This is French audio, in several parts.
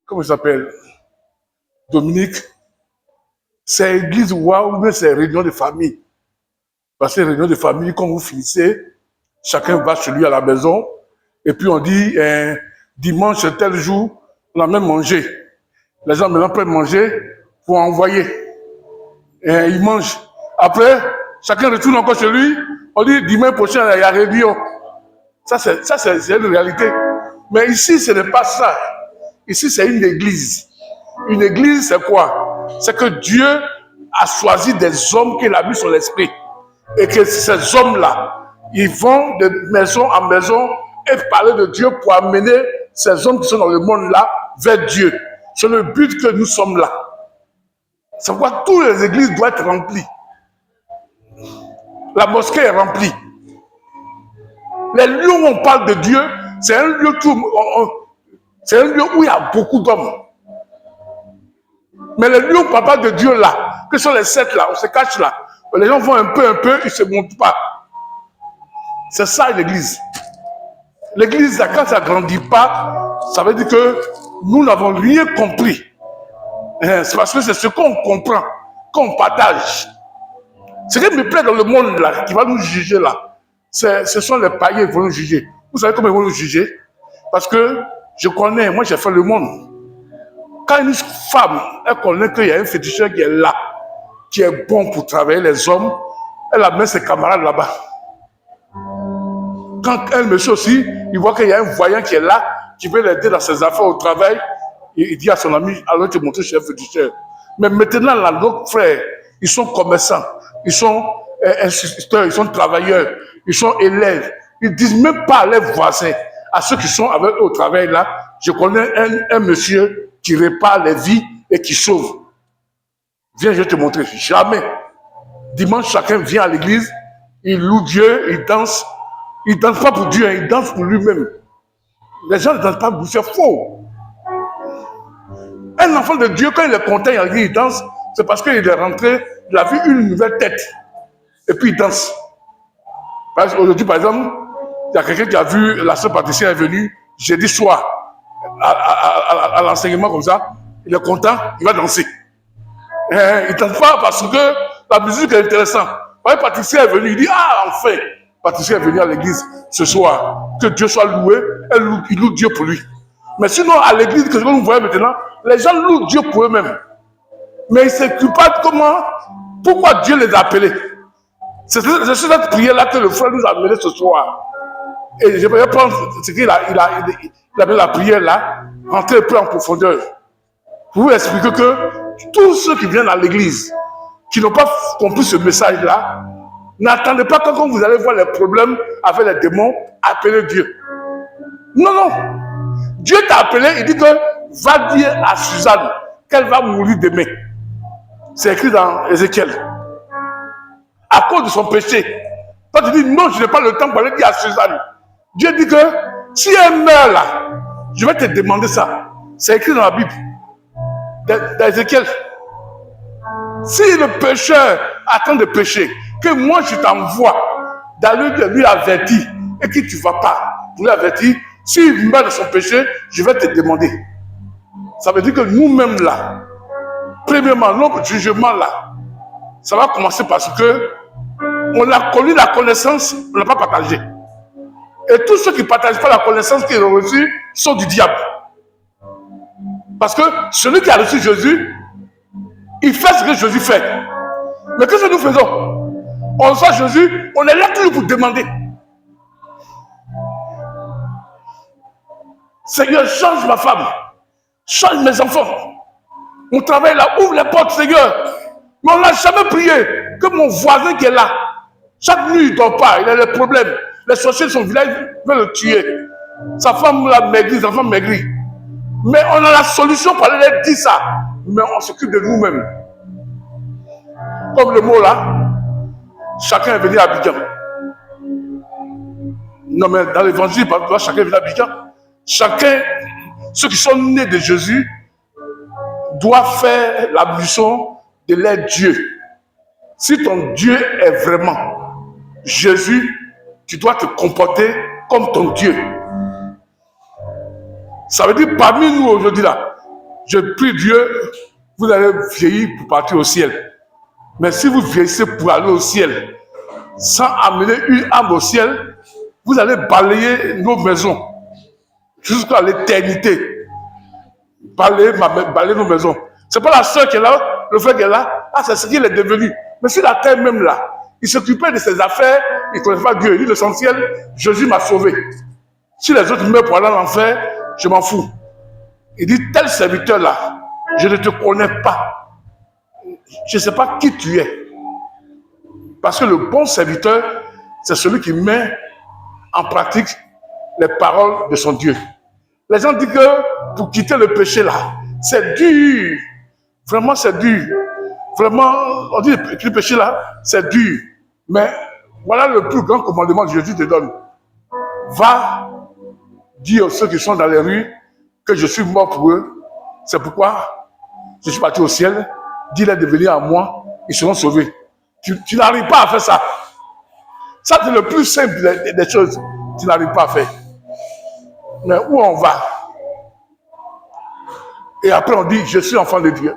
comment il s'appelle, Dominique, c'est église ou bien c'est réunion de famille. Parce que réunion de famille, quand vous finissez, chacun va chez lui à la maison, et puis on dit, dimanche, tel jour, on a même mangé. Les gens maintenant peuvent manger pour envoyer. Et ils mangent. Après, chacun retourne encore chez lui, on dit, dimanche prochain, il y a réunion. Ça, c'est une réalité. Mais ici, ce n'est pas ça. Ici, c'est une église. Une église, c'est quoi? C'est que Dieu a choisi des hommes qu'il a mis sur l'esprit. Et que ces hommes-là, ils vont de maison en maison et parler de Dieu pour amener ces hommes qui sont dans le monde-là vers Dieu. C'est le but que nous sommes là. C'est pourquoi toutes les églises doivent être remplies. La mosquée est remplie. Les lieux où on parle de Dieu, c'est un lieu où il y a beaucoup d'hommes. Mais les lieux où on parle de Dieu là, que sont les sectes là, on se cache là, les gens vont un peu, ils ne se montrent pas. C'est ça l'église. L'église, quand ça ne grandit pas, ça veut dire que nous n'avons rien compris. C'est parce que c'est ce qu'on comprend, qu'on partage. Ce qui me plaît dans le monde là, qui va nous juger là, ce sont les païens qui vont nous juger. Vous savez comment ils vont nous juger? Parce que je connais, moi j'ai fait le monde. Quand une femme, elle connaît qu'il y a un féticheur qui est là, qui est bon pour travailler les hommes, elle amène ses camarades là-bas. Quand un monsieur aussi, il voit qu'il y a un voyant qui est là, qui veut l'aider dans ses affaires au travail, il dit à son ami, alors te montrer chez un féticheur. Mais maintenant, là, nos frères, ils sont commerçants, ils sont instituteurs, ils sont travailleurs, ils sont élèves. Ils ne disent même pas à leurs voisins, à ceux qui sont avec eux au travail là, je connais un monsieur qui répare les vies et qui sauve. Viens, je vais te montrer. Jamais. Dimanche, chacun vient à l'église, il loue Dieu, il danse. Il ne danse pas pour Dieu, il danse pour lui-même. Les gens ne dansent pas pour lui, c'est faux. Un enfant de Dieu, quand il est content, il danse, c'est parce qu'il est rentré, il a vu une nouvelle tête. Et puis il danse. Aujourd'hui, par exemple, il y a quelqu'un qui a vu, la sœur Patricia est venue jeudi soir à l'enseignement comme ça. Il est content, il va danser. Il ne danse pas parce que la musique est intéressante. Patricia est venue, il dit, ah, enfin, Patricia est venue à l'église ce soir. Que Dieu soit loué, il loue Dieu pour lui. Mais sinon, à l'église que nous voyons maintenant, les gens louent Dieu pour eux-mêmes. Mais ils ne s'occupent pas de pourquoi Dieu les a appelés. C'est cette prière-là que le frère nous a amené ce soir. Et je vais prendre ce qu'il a mis la prière-là, rentrer un peu en profondeur. Pour vous expliquer que tous ceux qui viennent à l'église, qui n'ont pas compris ce message-là, n'attendez pas quand vous allez voir les problèmes avec les démons, appelez Dieu. Non, non. Dieu t'a appelé, il dit que va dire à Suzanne qu'elle va mourir demain. C'est écrit dans Ézéchiel. À cause de son péché. Toi tu dis non, je n'ai pas le temps pour aller dire à Suzanne. Dieu dit que si elle meurt là, je vais te demander ça. C'est écrit dans la Bible. Dans Ézéchiel. Si le pécheur attend de pécher, que moi je t'envoie d'aller lui avertir et que tu ne vas pas pour lui avertir, s'il meurt de son péché, je vais te demander. Ça veut dire que nous-mêmes là, premièrement, notre jugement là, ça va commencer parce que on a connu la connaissance, on n'a pas partagé. Et tous ceux qui ne partagent pas la connaissance qu'ils ont reçue sont du diable. Parce que celui qui a reçu Jésus, il fait ce que Jésus fait. Mais qu'est-ce que nous faisons? On reçoit Jésus, on est là toujours pour demander. Seigneur, change ma femme, change mes enfants. Mon travail là, ouvre les portes, Seigneur. Mais on n'a jamais prié que mon voisin qui est là, chaque nuit il ne dort pas, il a des problèmes. Les sorciers de son village veulent le tuer. Sa femme l'a maigri, sa femme maigrit. Mais on a la solution pour aller leur dire ça. Mais on s'occupe de nous-mêmes. Comme le mot là, chacun est venu à Abidjan. Non mais dans l'évangile, chacun est venu à Abidjan. Chacun, ceux qui sont nés de Jésus, doivent faire la mission de leur Dieu. Si ton Dieu est vraiment Jésus, tu dois te comporter comme ton Dieu. Ça veut dire parmi nous aujourd'hui là, Je prie Dieu, vous allez vieillir pour partir au ciel. Mais si vous vieillissez pour aller au ciel, sans amener une âme au ciel, vous allez balayer nos maisons jusqu'à l'éternité. Balayer nos maisons. C'est pas la soeur qui est là, le frère qui est là. Ah, c'est ce qu'il est devenu. Mais sur la terre même là, il s'occupait de ses affaires, il ne connaissait pas Dieu. Il dit l'essentiel, Jésus m'a sauvé. Si les autres meurent pour aller en enfer, je m'en fous. Il dit, tel serviteur là, je ne te connais pas. Je ne sais pas qui tu es. Parce que le bon serviteur, c'est celui qui met en pratique les paroles de son Dieu. Les gens disent que pour quitter le péché là, c'est dur. Vraiment, c'est dur. Vraiment, on dit que le péché là, c'est dur. Mais voilà le plus grand commandement que Jésus te donne. Va dire à ceux qui sont dans les rues que je suis mort pour eux. C'est pourquoi je suis parti au ciel. Dis-leur de venir à moi, ils seront sauvés. Tu n'arrives pas à faire ça. Ça, c'est le plus simple des choses. Tu n'arrives pas à faire. Mais où on va? Et après, on dit, je suis enfant de Dieu.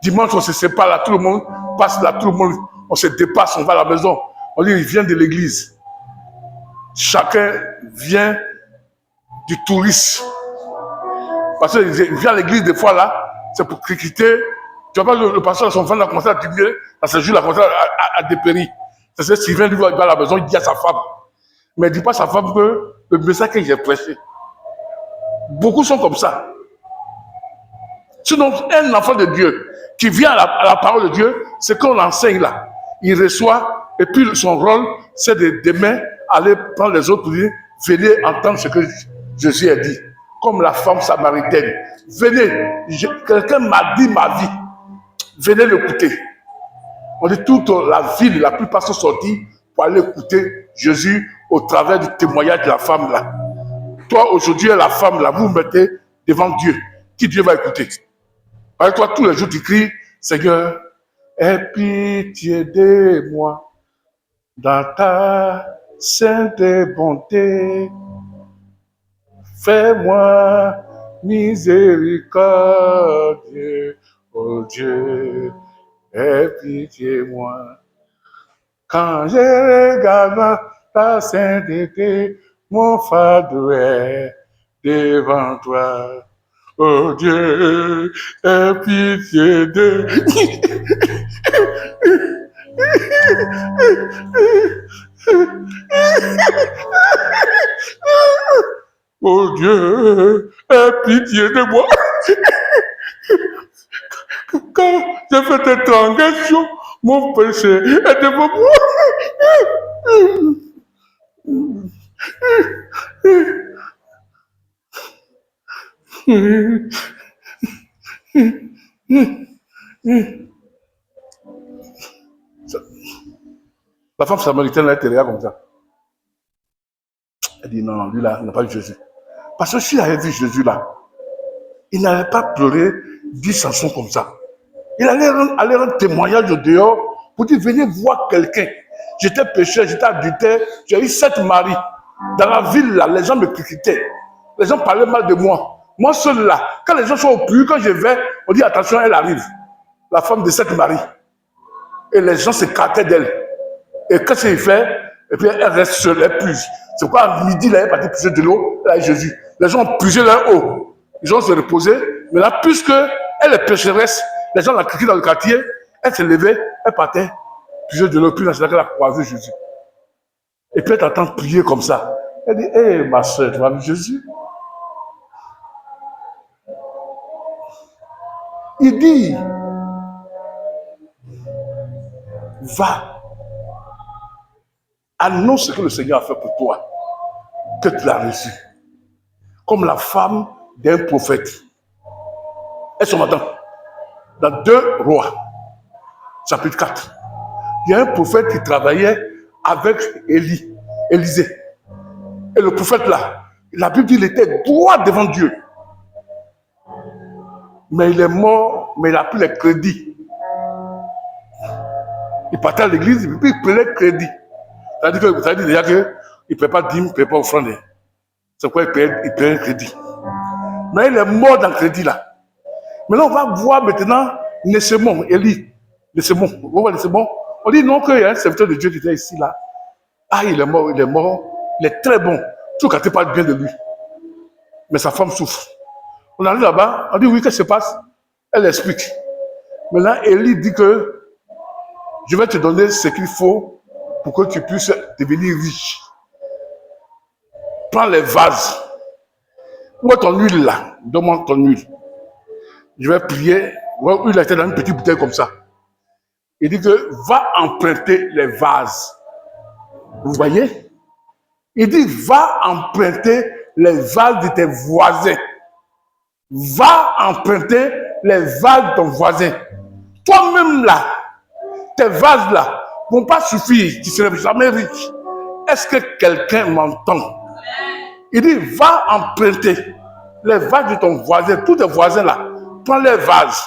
Dimanche, on se sépare là, tout le monde passe là, tout le monde, on se dépasse, on va à la maison. On dit, il vient de l'église. Chacun vient du touriste. Parce qu'il vient à l'église des fois là, c'est pour critiquer. Tu vois pas, le pasteur de son enfant a commencé à diminuer, à ce jour, il a commencé à dépérir. C'est ce qu'il vient, lui, il va à la maison, il dit à sa femme. Mais il ne dit pas à sa femme que le message que j'ai prêché. Beaucoup sont comme ça. Sinon, un enfant de Dieu qui vient à la parole de Dieu, c'est qu'on l'enseigne là. Il reçoit, et puis son rôle, c'est de demain aller prendre les autres pour dire, venez entendre ce que Jésus a dit. Comme la femme samaritaine. Venez, quelqu'un m'a dit ma vie. Venez l'écouter. On dit toute la ville, la plupart sont sortis pour aller écouter Jésus au travers du témoignage de la femme là. Toi, aujourd'hui, la femme là, vous mettez devant Dieu. Qui Dieu va écouter? Avec toi, tous les jours, tu cries, Seigneur, aie pitié de moi dans ta sainte bonté. Fais-moi miséricorde, oh Dieu, aie pitié de moi. Quand je regarde ta sainteté, mon fardeau est devant toi. Oh Dieu, aie pitié de... Oh Dieu, aie pitié de moi. Quand j'ai fait des transgressions, mon péché est devant moi. La femme samaritaine là, elle te regarde comme ça. Elle dit non, lui là, il n'a pas vu Jésus. Parce que s'il avait vu Jésus là, il n'allait pas pleurer 10 chansons comme ça. Il allait rendre témoignage au dehors pour dire venez voir quelqu'un. J'étais pécheur, j'étais adultère, j'ai eu 7 maris. Dans la ville là, les gens me critiquaient. Les gens parlaient mal de moi. Moi seul là, quand les gens sont au plus, quand je vais, on dit attention, elle arrive. La femme de 7 maris. Et les gens s'écartaient d'elle. Et qu'est-ce qu'il fait? Et puis elle reste seule, elle puise. C'est quoi, à midi, là, elle est partie puiser de l'eau, là, Jésus. Les gens ont puisé leur eau. Les gens se reposaient. Mais là, puisque elle est pécheresse, les gens la critiquaient dans le quartier, elle s'est levée, elle partait puiser de l'eau, puis là, c'est là qu'elle a croisé Jésus. Et puis elle t'entend prier comme ça. Elle dit, hé, ma soeur, tu vas vu Jésus? Il dit, va, annonce ce que le Seigneur a fait pour toi, que tu l'as reçu. Comme la femme d'un prophète. Et ce matin, dans 2 Rois, chapitre 4, il y a un prophète qui travaillait avec Élisée. Et le prophète là, la Bible dit qu'il était droit devant Dieu. Mais il est mort, mais il n'a plus les crédits. Il partait à l'église, et puis il prenait le crédit. Ça veut dire déjà qu'il ne paie pas dîme, il ne paie pas offrande. C'est quoi il paie un crédit. Mais il est mort dans le crédit là. Maintenant, on va voir maintenant Nécémon, Élie. Nécémon, vous voyez Nécémon? On dit non qu'il y a un serviteur de Dieu qui était ici, là. Ah, il est mort, il est très bon. Tout le quartier parle bien de lui. Mais sa femme souffre. On arrive là-bas, on dit oui, qu'est-ce qui se passe? Elle explique. Maintenant, Élie dit que je vais te donner ce qu'il faut pour que tu puisses devenir riche. Prends les vases. Où est ton huile là? Donne-moi ton huile. Je vais prier. Il était dans une petite bouteille comme ça. Il dit que va emprunter les vases. Vous voyez? Il dit va emprunter les vases de tes voisins. Va emprunter les vases de ton voisin. Toi-même là, tes vases là ne vont pas suffire. Tu ne seras jamais riche. Est-ce que quelqu'un m'entend? Il dit va emprunter les vases de ton voisin. Tous tes voisins là, prends les vases.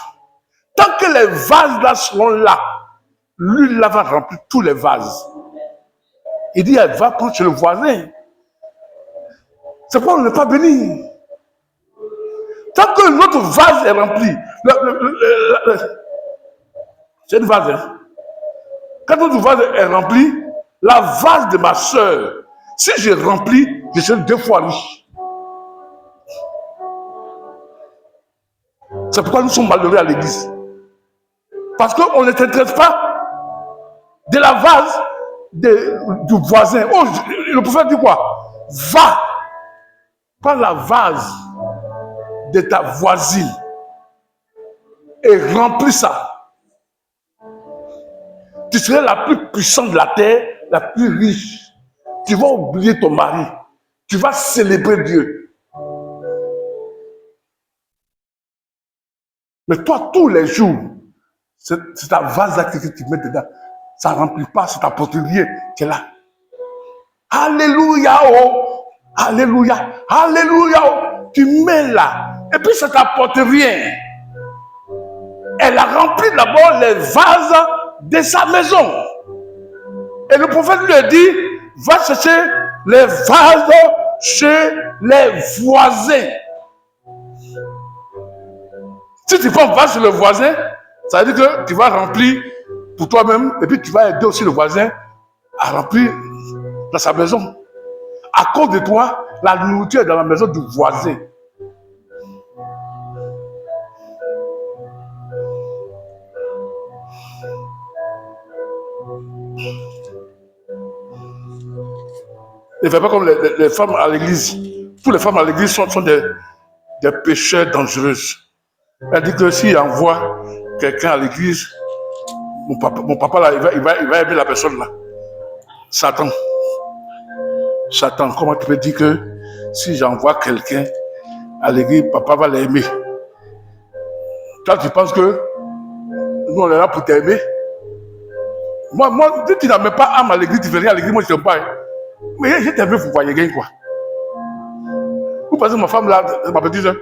Tant que les vases là seront là, lui là va remplir tous les vases. Il dit elle va prendre chez le voisin. C'est pourquoi on n'est pas béni. Tant que notre vase est rempli, c'est une vase. Hein? Quand notre vase est rempli, la vase de ma soeur, si je remplis, je serai 2 fois riche. C'est pourquoi nous sommes malheureux à l'église. Parce qu'on ne t'intéresse pas de la vase du voisin. Oh, le prophète dit quoi? Va, prends la vase de ta voisine et remplis ça. Tu serais la plus puissante de la terre, la plus riche. Tu vas oublier ton mari. Tu vas célébrer Dieu. Mais toi, tous les jours, c'est ta vase là que tu mets dedans. Ça ne remplit pas, c'est ta poterie qui est là. Alléluia, oh! Alléluia, alléluia, oh! Tu mets là. Et puis ça t'apporte rien. Elle a rempli d'abord les vases de sa maison. Et le prophète lui a dit, va chercher les vases chez les voisins. Si tu prends un vase chez le voisin, ça veut dire que tu vas remplir pour toi-même et puis tu vas aider aussi le voisin à remplir dans sa maison. À cause de toi, la nourriture est dans la maison du voisin. Ne fais pas comme les femmes à l'église. Toutes les femmes à l'église sont des pécheurs dangereuses. Elle dit que s'il envoie quelqu'un à l'église, mon papa là, il va aimer la personne là. Satan, comment tu peux dire que si j'envoie quelqu'un à l'église, papa va l'aimer? Toi, tu penses que nous on est là pour t'aimer? Moi, si tu n'as même pas âme à l'église, tu ne fais rien à l'église, moi je ne t'aime pas. Hein. Mais je t'aime, vous voyez bien quoi. Vous pensez que ma femme là, ma petite soeur,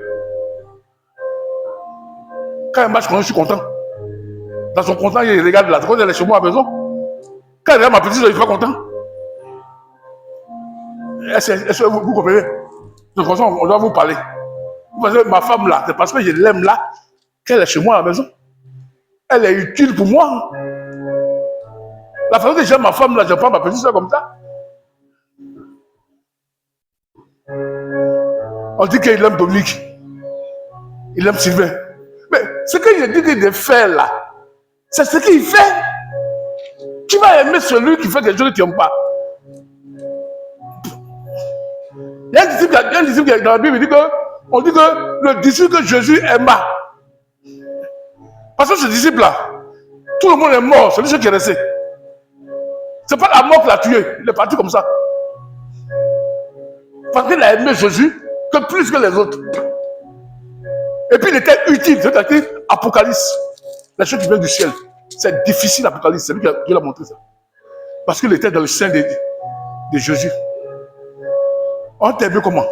quand elle marche, je suis content. Dans son content, il regarde là. Quand elle est chez moi à la maison, quand elle regarde ma petite soeur, il n'est pas content. Est-ce que vous comprenez? De toute façon, on doit vous parler. Vous pensez que ma femme là, c'est parce que je l'aime là, qu'elle est chez moi à la maison. Elle est utile pour moi. La façon que j'aime ma femme là, je prends ma petite soeur comme ça. On dit qu'il aime Dominique. Il aime Sylvain. Mais ce que je dis de faire là, c'est ce qu'il fait. Tu vas aimer celui qui fait quelque chose que tu n'aimes pas. Il y a un disciple qui est dans la Bible, on dit que le disciple que Jésus aima. Parce que ce disciple là, tout le monde est mort, c'est lui qui est resté. Ce n'est pas la mort qui l'a tué, il est parti comme ça. Parce qu'il a aimé Jésus que plus que les autres. Et puis il était utile, c'est-à-dire Apocalypse, la chose qui vient du ciel. C'est difficile l'Apocalypse, c'est lui qui l'a montré ça. Parce qu'il était dans le sein de Jésus. On t'aime comment?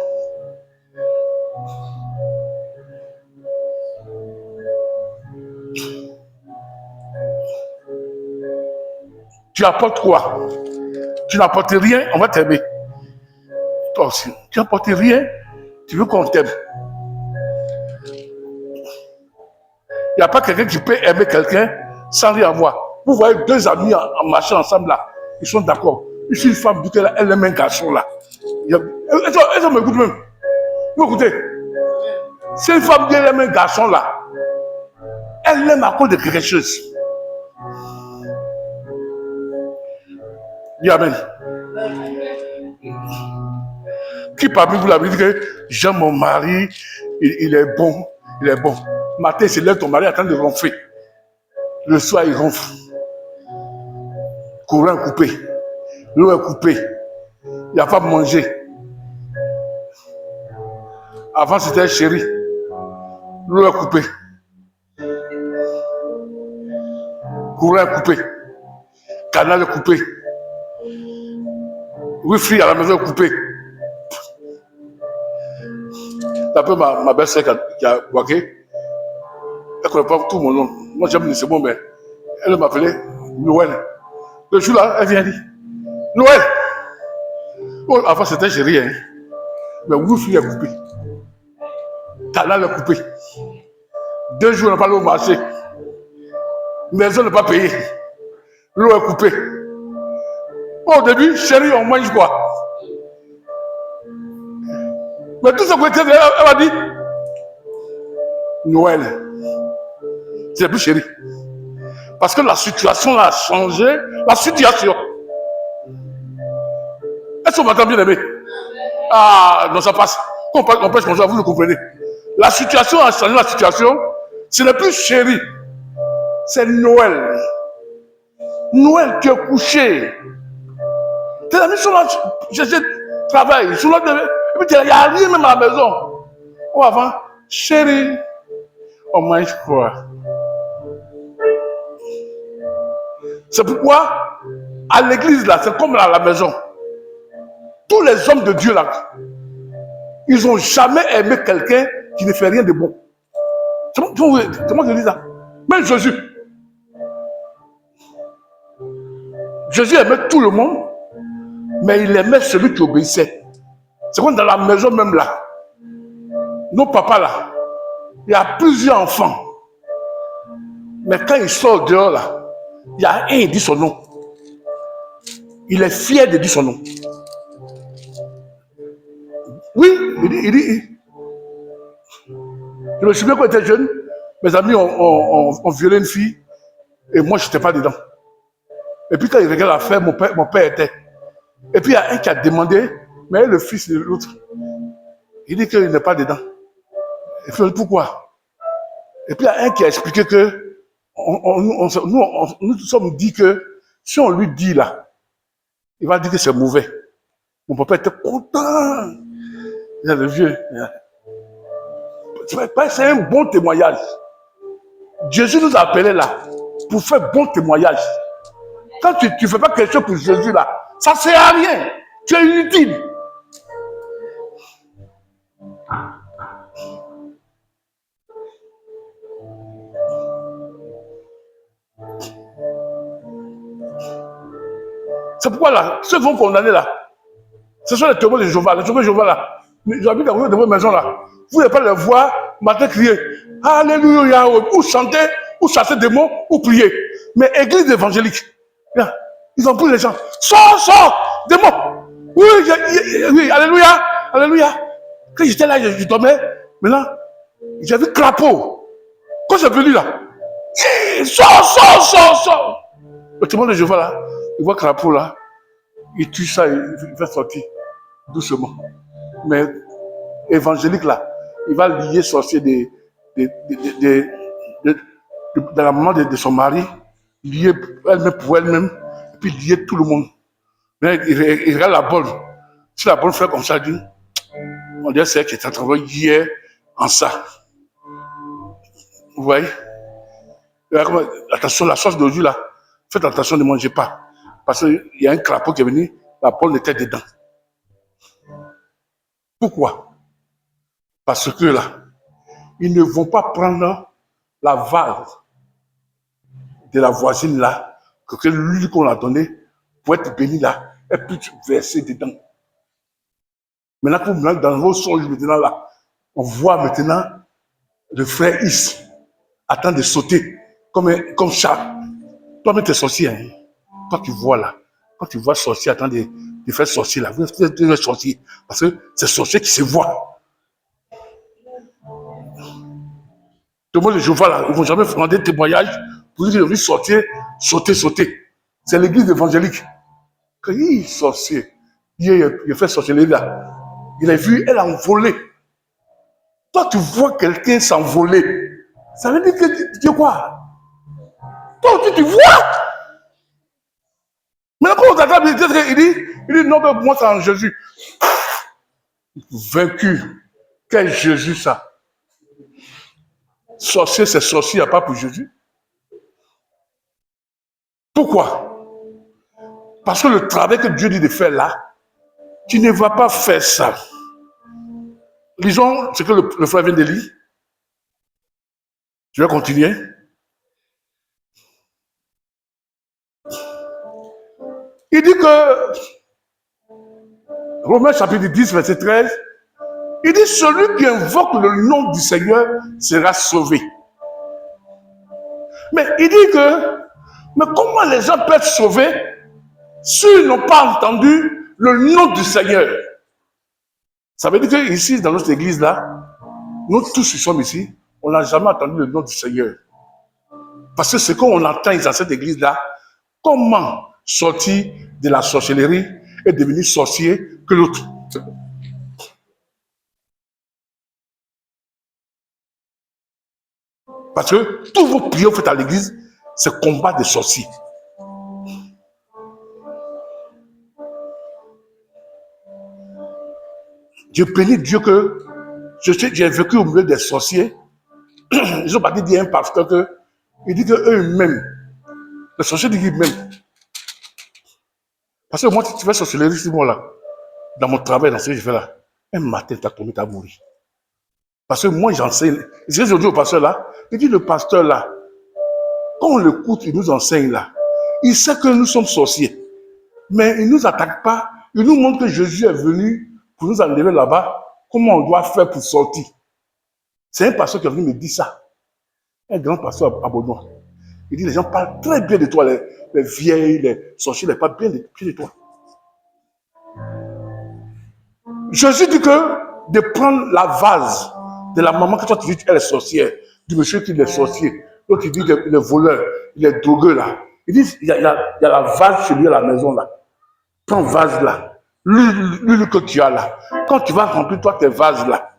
Tu apportes quoi? Tu n'apportes rien, on va t'aimer. Toi aussi, tu n'apportes rien, tu veux qu'on t'aime. Il n'y a pas quelqu'un qui peut aimer quelqu'un sans rien avoir. Vous voyez deux amis en marchant ensemble là, ils sont d'accord. Ici, une femme dit qu'elle aime un garçon là. Elle m'écoute même. Vous écoutez. Si une femme dit qu'elle aime un garçon là, elle l'aime à cause de quelque chose. Dis Amen. Qui parmi vous l'avez dit que j'aime mon mari, il est bon, il est bon. Matin, c'est là ton mari est en train de ronfler. Le soir, il ronfle. Courant est coupé. L'eau est coupée. Il n'y a pas à manger. Avant, c'était chéri. L'eau est coupée. Courant est coupé. Canal est coupé. Wi-Fi à la maison est coupé. D'après ma belle-sœur qui a boqué, elle ne connaît pas tout mon nom. Moi, j'aime c'est bon, mais elle m'appelait Noël. Le jour-là, elle vient dire Noël. Oh, avant, c'était chéri, hein. Mais Wi-Fi est coupé. Canal est coupé. 2 jours, on n'a pas allé au marché. Maison n'est pas payée. L'eau est coupée. Au début, chérie, on mange quoi? Mais tout ce que elle m'a dit Noël. C'est plus chérie. Parce que la situation a changé. La situation. Est-ce qu'on m'entend bien aimé? Ah, non, ça passe. On pêche comme ça, vous le comprenez. La situation a changé, la situation. Ce n'est plus chérie. C'est Noël. Noël qui est couché. Tes amis sont là, je travaille, ils sont là, et puis il n'y a rien même à la maison. Ou avant, chérie, on mange quoi? C'est pourquoi, à l'église là, c'est comme à la maison. Tous les hommes de Dieu là, ils n'ont jamais aimé quelqu'un qui ne fait rien de bon. C'est moi qui dis ça. Même Jésus. Jésus aimait tout le monde, mais il aimait celui qui obéissait. C'est comme dans la maison même là. Nos papas là, il y a plusieurs enfants. Mais quand il sort dehors là, il y a un, il dit son nom. Il est fier de dire son nom. Oui, il dit. Je me souviens quand j'étais jeune, mes amis ont violé une fille et moi je n'étais pas dedans. Et puis quand il regarde l'affaire, mon père était. Et puis il y a un qui a demandé, mais le fils de l'autre, il dit qu'il n'est pas dedans. Il fait pourquoi? Et puis il y a un qui a expliqué que nous sommes dit que si on lui dit là, il va dire que c'est mauvais. Mon papa était content. Il a le vieux. C'est un bon témoignage. Jésus nous appelait là pour faire bon témoignage. Quand tu ne fais pas quelque chose pour Jésus là, ça ne sert à rien. Tu es inutile. C'est pourquoi là, ceux qui vont condamner là, ce sont les témoins de Jéhovah. Les témoins de Jéhovah là, ils habitent dans votre maison là. Vous n'allez pas les voir matin crier Alléluia, ou chanter, ou chasser des mots, ou prier. Mais église évangélique, ils ont pris les gens. Sors, des mots. Oui, Alléluia, Alléluia. Quand j'étais là, je dormais. Maintenant, j'ai vu crapaud. Quand j'ai venu là, sors. Le témoin de Jéhovah là, il voit crapaud là, il tue ça, il fait sortir doucement. Mais évangélique là, il va lier sorcier de la maman de son mari, lier elle-même pour elle-même, et puis lier tout le monde. Mais il regarde la bonne. Si la bonne fait comme ça, il dit, on dirait c'est elle qui est en train de lier en ça. Vous voyez? Attention, la sauce d'aujourd'hui là, faites attention, ne mangez pas. Parce qu'il y a un crapaud qui est venu, la bonne était dedans. Pourquoi? Parce que là, ils ne vont pas prendre la vase de la voisine là, que l'huile qu'on a donnée pour être béni là, et puis verser dedans. Maintenant que vous venez dans vos songes maintenant là, on voit maintenant le frère Is attend de sauter comme chat. Toi-même, tu es sorcier. Hein? Toi, tu vois là. Quand tu vois sorcier, attends de faire sorcier là. Vous êtes sorcier. Parce que c'est sorcier qui se voit. Tout le monde de Jéhovah là, ils ne vont jamais faire des témoignages pour dire qu'ils ont vu sortir, sauter. C'est l'église évangélique. Quand il est sorcier, il a fait sorcellerie là. Il a vu, elle a envolé. Toi, tu vois quelqu'un s'envoler. Ça veut dire que tu quoi? Toi aussi, tu vois. Maintenant, quand on t'attend, il dit non, mais moi, c'est en Jésus. Vaincu. Quel Jésus ça? Sorcier, c'est sorcier, il n'y a pas pour Jésus. Pourquoi? Parce que le travail que Dieu dit de faire là, tu ne vas pas faire ça. Lisons ce que le frère vient de lire. Je vais continuer. Il dit que, Romains chapitre 10, verset 13, il dit celui qui invoque le nom du Seigneur sera sauvé. Mais il dit que, mais comment les gens peuvent être sauvés s'ils n'ont pas entendu le nom du Seigneur? Ça veut dire que ici, dans notre église là, nous tous qui sommes ici, on n'a jamais entendu le nom du Seigneur. Parce que ce qu'on entend dans cette église là, comment sortir de la sorcellerie et devenir sorcier que l'autre? Parce que tous vos prières faites à l'église, c'est combat des sorciers. Je bénis Dieu que j'ai vécu au milieu des sorciers. Ils ont pas dit à un pasteur que, il dit qu'eux-mêmes, les sorciers disent eux-mêmes. Parce que moi, si tu fais sorcellerie, c'est moi là, dans mon travail, dans ce que je fais là, un matin, tu as tombé, tu as mouru. Parce que moi, j'enseigne. Je dis au pasteur là, il dit le pasteur là, quand on l'écoute, il nous enseigne là. Il sait que nous sommes sorciers. Mais il ne nous attaque pas. Il nous montre que Jésus est venu pour nous enlever là-bas. Comment on doit faire pour sortir. C'est un pasteur qui est venu me dire ça. Un grand pasteur à Baudouin. Il dit les gens parlent très bien de toi. Les vieilles, les sorciers, ils parlent bien de toi. Jésus dit que de prendre la vase de la maman que toi tu dis qu'elle est sorcière, du monsieur qui est sorcier, l'autre il dit qu'il est voleur, il est drogueux là. Il dit il y a la vase chez lui à la maison là. Prends vase là, l'huile que tu as là. Quand tu vas remplir toi tes vases là,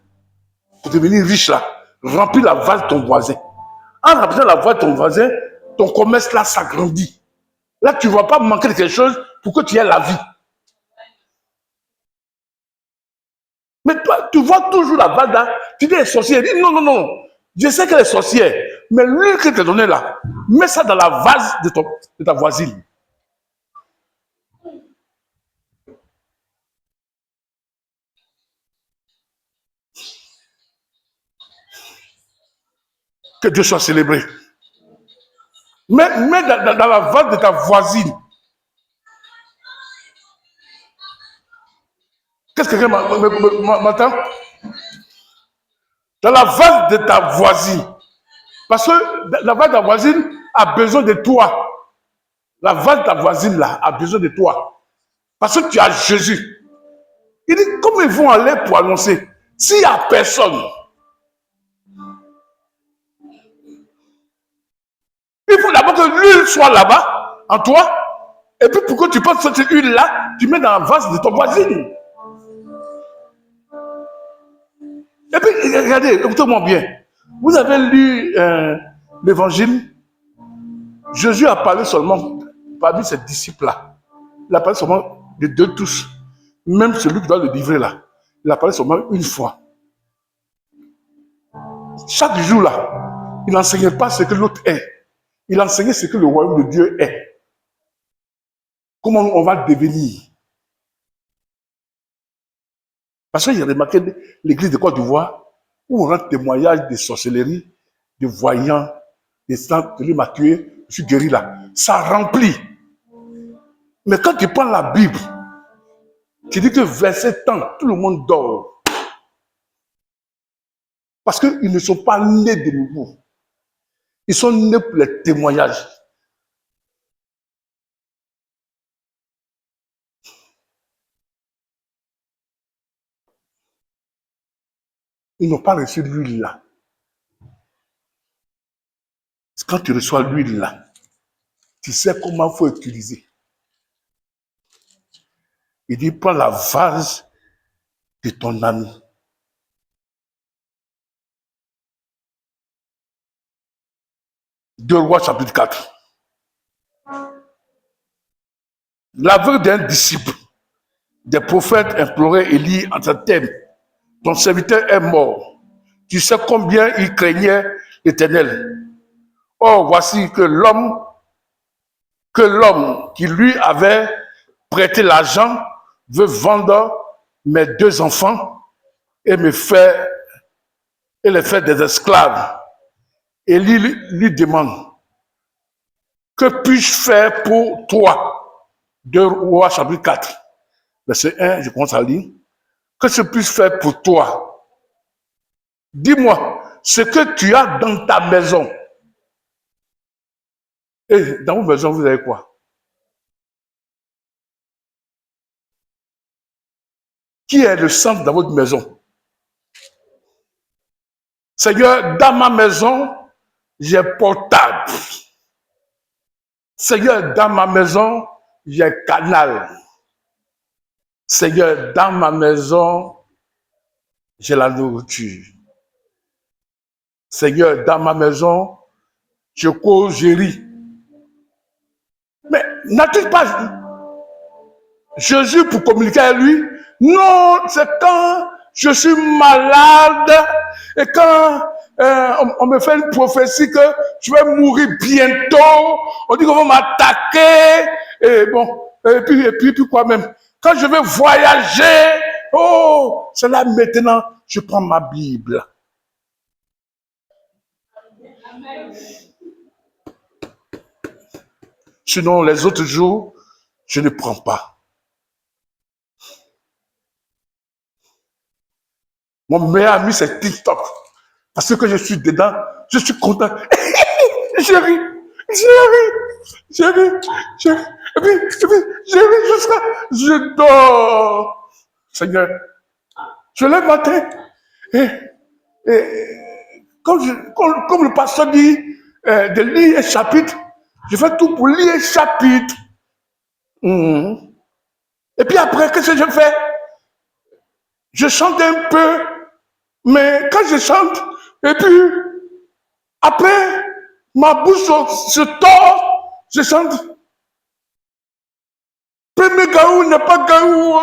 pour devenir riche là, remplis la vase de ton voisin. En remplissant la vase de ton voisin, ton commerce là s'agrandit. Là tu ne vas pas manquer de quelque chose pour que tu aies la vie. Mais toi, tu vois toujours la vase là, tu dis elle est sorcière. Elle dit non, je sais qu'elle est sorcière, mais l'huile que tu as donnée là, mets ça dans la vase de ta voisine. Que Dieu soit célébré. Mets dans la vase de ta voisine. Qu'est-ce que quelqu'un m'entend? Dans la vase de ta voisine. Parce que la vase de ta voisine a besoin de toi. La vase de ta voisine là a besoin de toi. Parce que tu as Jésus. Il dit, comment ils vont aller pour annoncer? S'il n'y a personne, il faut d'abord que l'huile soit là-bas, en toi. Et puis pour que tu passes cette huile-là, tu mets dans la vase de ton voisine. Et puis, regardez, écoutez-moi bien. Vous avez lu l'évangile. Jésus a parlé seulement parmi ses disciples-là. Il a parlé seulement de deux tous. Même celui qui doit le livrer là. Il a parlé seulement une fois. Chaque jour là, il n'enseignait pas ce que l'autre est. Il enseignait ce que le royaume de Dieu est. Comment on va devenir. Parce que j'ai remarqué l'église de Côte d'Ivoire où on rend témoignage de sorcellerie, de voyants, des saints, de m'a tué, je suis guéri là. Ça remplit. Mais quand tu prends la Bible, tu dis que verset tant, tout le monde dort. Parce qu'ils ne sont pas nés de nouveau. Ils sont nés pour les témoignages. Ils n'ont pas reçu l'huile là. Quand tu reçois l'huile là, tu sais comment il faut utiliser. Il dit, prends la vase de ton ami. Deux Rois chapitre 4. L'aveu d'un disciple, des prophètes imploraient Élie en ce thème. Ton serviteur est mort. Tu sais combien il craignait l'Éternel. Or, voici que l'homme qui lui avait prêté l'argent veut vendre mes deux enfants et les faire des esclaves. Élie lui demande, que puis-je faire pour toi? 2 Rois chapitre 4, verset 1, je commence à lire. Que je puisse faire pour toi? Dis-moi ce que tu as dans ta maison. Et dans vos maisons, vous avez quoi? Qui est le centre dans votre maison? Seigneur, dans ma maison, j'ai portable. Seigneur, dans ma maison, j'ai canal. Seigneur, dans ma maison, j'ai la nourriture. Seigneur, dans ma maison, je cause, je ris. Mais n'a-t-il pas Jésus pour communiquer avec lui? Non, c'est quand je suis malade et quand on me fait une prophétie que je vais mourir bientôt, on dit qu'on va m'attaquer, et bon, et puis quoi même. Quand je vais voyager, oh, c'est là maintenant, je prends ma Bible. Sinon, les autres jours, je ne prends pas. Mon meilleur ami, c'est TikTok. Parce que je suis dedans, je suis content. je ris. Et puis, je ris jusqu'à... Je dors. Seigneur, je lève matin. Et comme le pasteur dit, de lire un chapitre, je fais tout pour lire un chapitre. Et puis après, qu'est-ce que je fais? Je chante un peu, mais quand je chante, et puis après, ma bouche se tord, je chante. Premier gaou n'est pas gaou.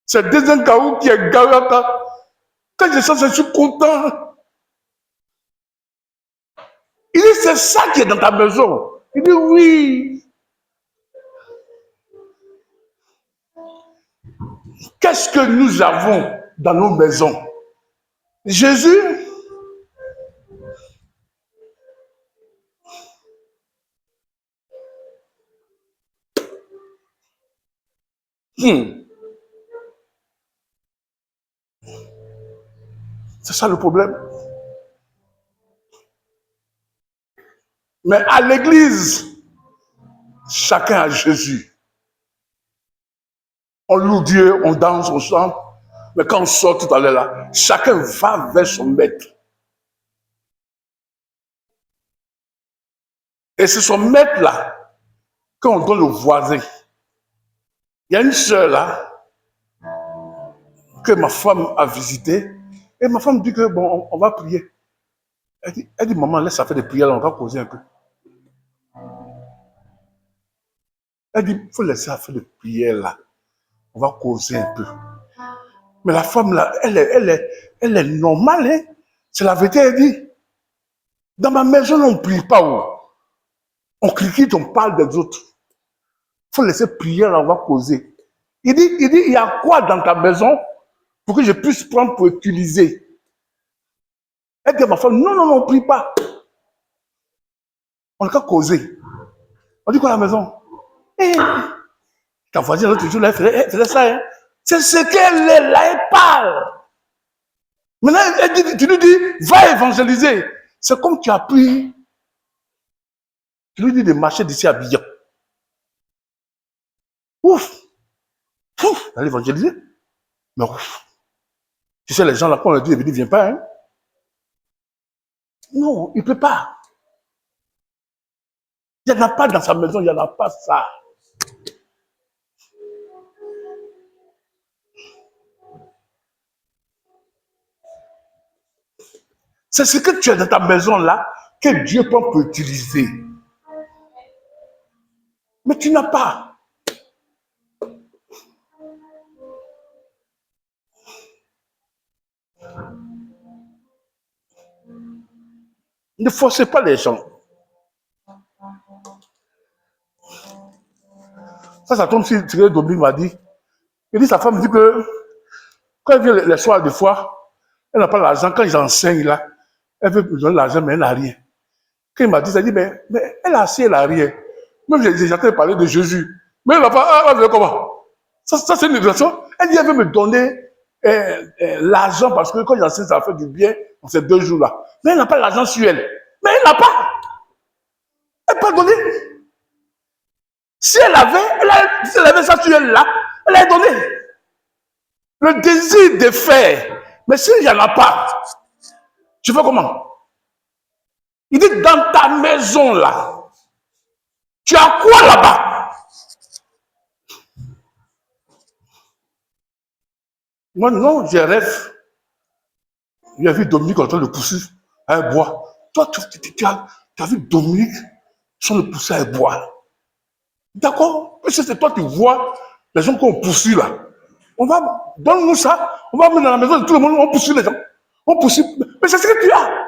C'est le deuxième gaou qui est gaou. Quand je chante, je suis content. Il dit, c'est ça qui est dans ta maison. Il dit, oui. Qu'est-ce que nous avons dans nos maisons? Jésus, c'est ça le problème. Mais à l'église, chacun a Jésus. On loue Dieu, on danse, on chante. Mais quand on sort tout à l'heure là, chacun va vers son maître. Et c'est son maître là qu'on donne au voisin. Il y a une sœur là que ma femme a visitée. Et ma femme dit que bon, on va prier. Elle dit, maman, laisse ça faire des prières, on va causer un peu. Elle dit, il faut laisser ça faire des prières là. On va causer un peu. Mais la femme là, elle est normale, hein. C'est la vérité, elle dit. Dans ma maison, on ne prie pas. On critique, on parle des autres. Il faut laisser prier là, on va causer. Il dit, il y a quoi dans ta maison pour que je puisse prendre pour utiliser? Elle dit à ma femme, non, on ne prie pas. On n'a qu'à causer. On dit quoi à la maison? Ta voisine l'autre jour, elle faisait ça. Hein? C'est ce qu'elle est là, elle parle. Maintenant, tu lui dis, va évangéliser. C'est comme tu as pris, tu lui dis de marcher d'ici à Billon. Ouf, ouf, d'aller évangéliser. Mais ouf, tu sais, les gens là, quand on leur dit de venir, ils ne viennent pas. Hein? Non, il ne peut pas. Il n'y en a pas dans sa maison, il n'y en a pas ça. C'est ce que tu as dans ta maison là que Dieu peut utiliser. Mais tu n'as pas. Ne forcez pas les gens. Ça tombe si Dominique m'a dit. Il dit, sa femme dit que quand elle vient les soirs des fois, elle n'a pas l'argent. Quand ils enseignent là, elle veut me donner l'argent, mais elle n'a rien. Quand il m'a dit ça, il dit, mais elle a assez, elle n'a rien. Même j'ai entendu parler de Jésus. Mais elle n'a pas, elle veut comment? Ça c'est une négociation. Elle dit, elle veut me donner l'argent parce que quand j'enseigne, ça fait du bien dans ces 2 jours-là. Mais elle n'a pas l'argent sur elle. Mais elle n'a pas. Elle n'a pas donné. Si elle avait ça sur elle là, elle a donné. Le désir de faire. Mais s'il n'y en a pas, tu fais comment? Il dit, dans ta maison là, tu as quoi là-bas? Moi, non, je rêve. J'ai vu Dominique en train de pousser à un bois. Toi, tu as vu Dominique en train de pousser à un bois. D'accord? Parce que c'est toi qui vois les gens qu'on poursuit là. On va, donne-nous ça, on va mettre dans la maison de tout le monde, on poursuit les gens. On poursuit. Mais c'est ce que tu as.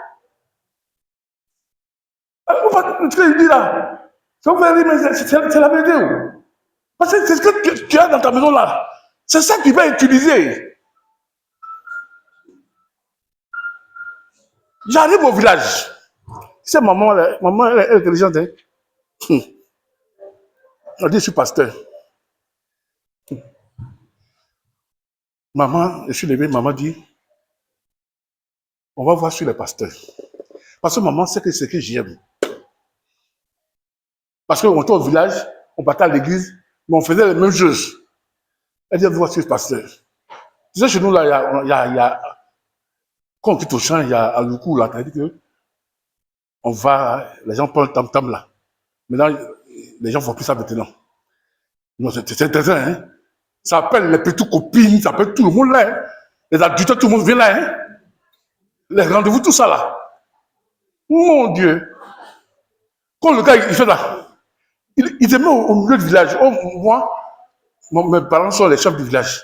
On va te dire là. Ça vous fait rire, mais c'est la vérité. Parce que c'est ce que tu as dans ta maison là. C'est ça qu'il va utiliser. J'arrive au village. C'est maman, elle est intelligente. Hein? Elle dit, je suis pasteur. Maman, je suis levé, maman dit, on va voir sur les pasteurs. Parce que maman sait que c'est ce que j'aime. Parce qu'on était au village, on partait à l'église, mais on faisait les mêmes choses. Elle dit, on va voir sur les pasteurs. Tu sais, chez nous, là, il y a quand on quitte au champ, il y a à Loukou, là, t'as dit que on va, les gens prennent le tam-tam, là. Maintenant, les gens ne font plus ça maintenant. Non, c'est intéressant, hein. Ça appelle les petites copines, ça appelle tout le monde là, hein. Les adultes, tout le monde vient là, hein. Les rendez-vous, tout ça là. Mon Dieu. Quand le gars, il fait là, il se met au milieu du village. Oh, moi, mes parents sont les chefs du village.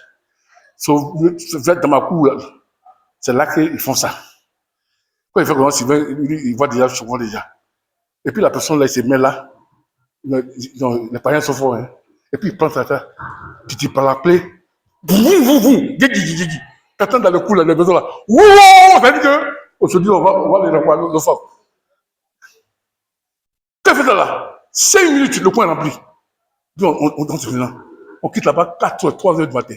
Dans ma cour, c'est là qu'ils font ça. Quand il fait comment, il voit déjà souvent déjà. Et puis la personne là, il se met là. Les parents sont forts, hein. Et puis il prend sa tête. Tu par la clé. T'attends dans le cou là, les besoins là. Wouh! Ça veut dire que aujourd'hui, on va les renvoyer nos femmes. Qu'est-ce que tu fais là? 5 minutes, le coin est rempli. On quitte là-bas 3 heures du matin.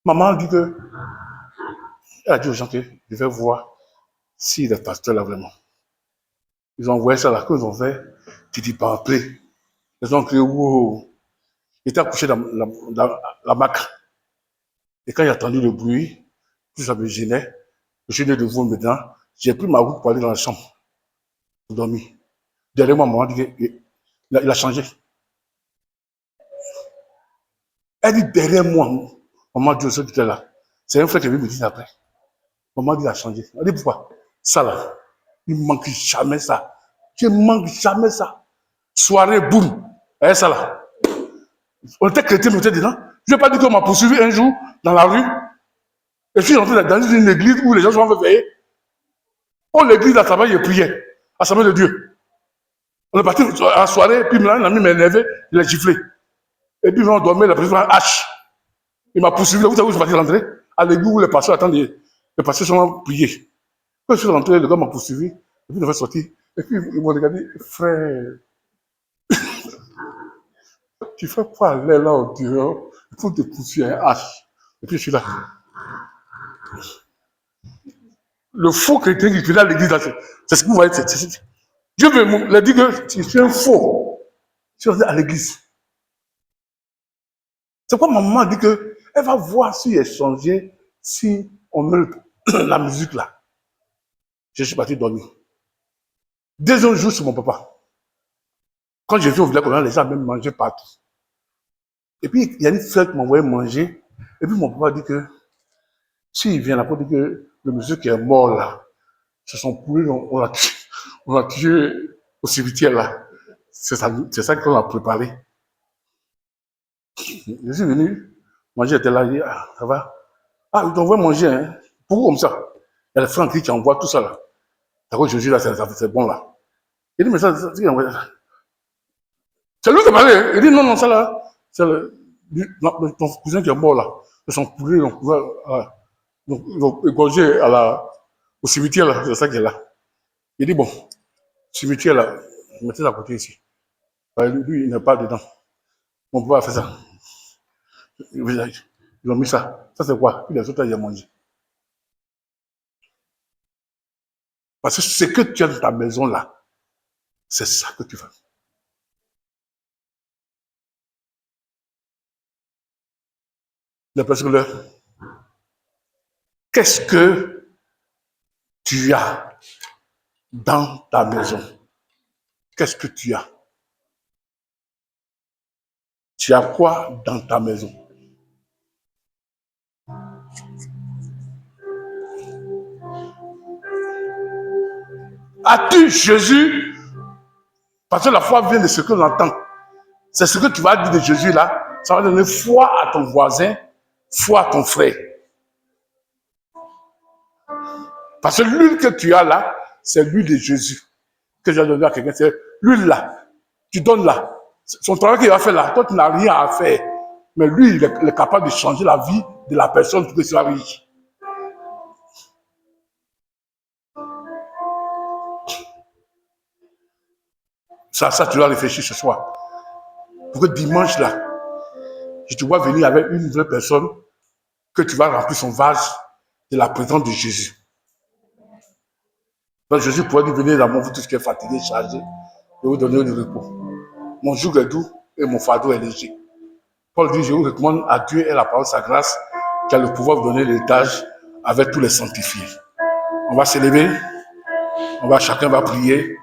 Maman dit que, elle a dit aux gens que je vais voir si les pasteurs là vraiment. Ils ont envoyé ça là, qu'ils ont fait, tu dis pas appeler. Ils ont crié, wow. Il était accouché dans la mac. Et quand j'ai entendu le bruit, tout ça me gênait. Je suis né de vous maintenant. J'ai pris ma route pour aller dans la chambre. Pour dormir. Derrière moi, maman dit qu'il a changé. Elle dit derrière moi, maman dit aussi qui était là. C'est un frère qui est venu me dire après. Maman dit qu'il a changé. Elle dit pourquoi? Ça là, il ne manque jamais ça. Je ne manque jamais ça. Soirée, boum. Et ça là. On était chrétiens, on était dedans. Je ne vais pas dire qu'on m'a poursuivi un jour dans la rue. Et je suis rentré dans une église où les gens sont veillés. Oh, l'église, là, ça va, il priait. Assemblée de Dieu. On est parti à la soirée, puis maintenant, l'ami m'a énervé, il a giflé. Et puis, on dormait, la personne a H. Il m'a poursuivi. Vous savez où je suis parti rentrer? À l'église où les pasteurs attendent, les pasteurs sont priés. Quand je suis rentré, le gars m'a poursuivi. Et puis, il avait sorti. Et puis, ils m'ont regardé, frère, tu fais quoi aller là au dehors? Il faut te poursuivre un H. Et puis, je suis là. Le faux chrétien qui est à l'église, c'est ce que vous voyez. Dieu me l'a dit que je suis un faux. Je suis à l'église. C'est pourquoi ma maman dit qu'elle va voir si elle changeait, si on met la musique là. Je suis parti dormir. Deuxième jour, c'est mon papa. Quand j'ai vu au village, les gens même mangeaient partout. Et puis, il y a une frère qui m'envoyait manger. Et puis, mon papa dit que s'il vient là, pour dire que le monsieur qui est mort là, se sont poulés, on l'a tué au cimetière là. C'est ça qu'on a préparé. Je suis venu, manger était là, il dit, ah, ça va. Ah, ils t'envoient manger, hein. Pourquoi comme ça? Il y a le frère qui envoie tout ça là. D'accord, Jésus là, c'est bon là. Il dit, mais ça, c'est lui qui a parlé. Hein. Il dit, non, non, ça là, c'est ton cousin qui est mort là. Ils sont poulés, ils ont égorgé au cimetière là, c'est ça qui est là. Il dit, bon, cimetière là, mettez à côté ici. Lui, il n'est pas dedans. Mon papa a fait ça. Ils ont mis ça. Ça, c'est quoi? Puis les autres, ils ont mangé. Parce que ce que tu as dans ta maison là, c'est ça que tu fais. La personne là, qu'est-ce que tu as dans ta maison? Qu'est-ce que tu as? Tu as quoi dans ta maison? As-tu Jésus? Parce que la foi vient de ce que l'on entend. C'est ce que tu vas dire de Jésus là. Ça va donner foi à ton voisin, foi à ton frère. Parce que l'huile que tu as là, c'est l'huile de Jésus que j'ai donné à quelqu'un. C'est l'huile là. Tu donnes là. Son travail qu'il va faire là, toi tu n'as rien à faire. Mais lui, il est capable de changer la vie de la personne pour que tu sois riche. Ça, tu dois réfléchir ce soir. Pour que dimanche là, je te vois venir avec une vraie personne que tu vas remplir son vase de la présence de Jésus. Donc Jésus pourrait lui venir dans mon vie tout ce qui est fatigué, chargé, et vous donner du repos. Mon joug est doux et mon fardeau est léger. Paul dit, je vous recommande à Dieu et la parole de sa grâce, qui a le pouvoir de donner l'héritage avec tous les sanctifiés. On va s'élever, chacun va prier.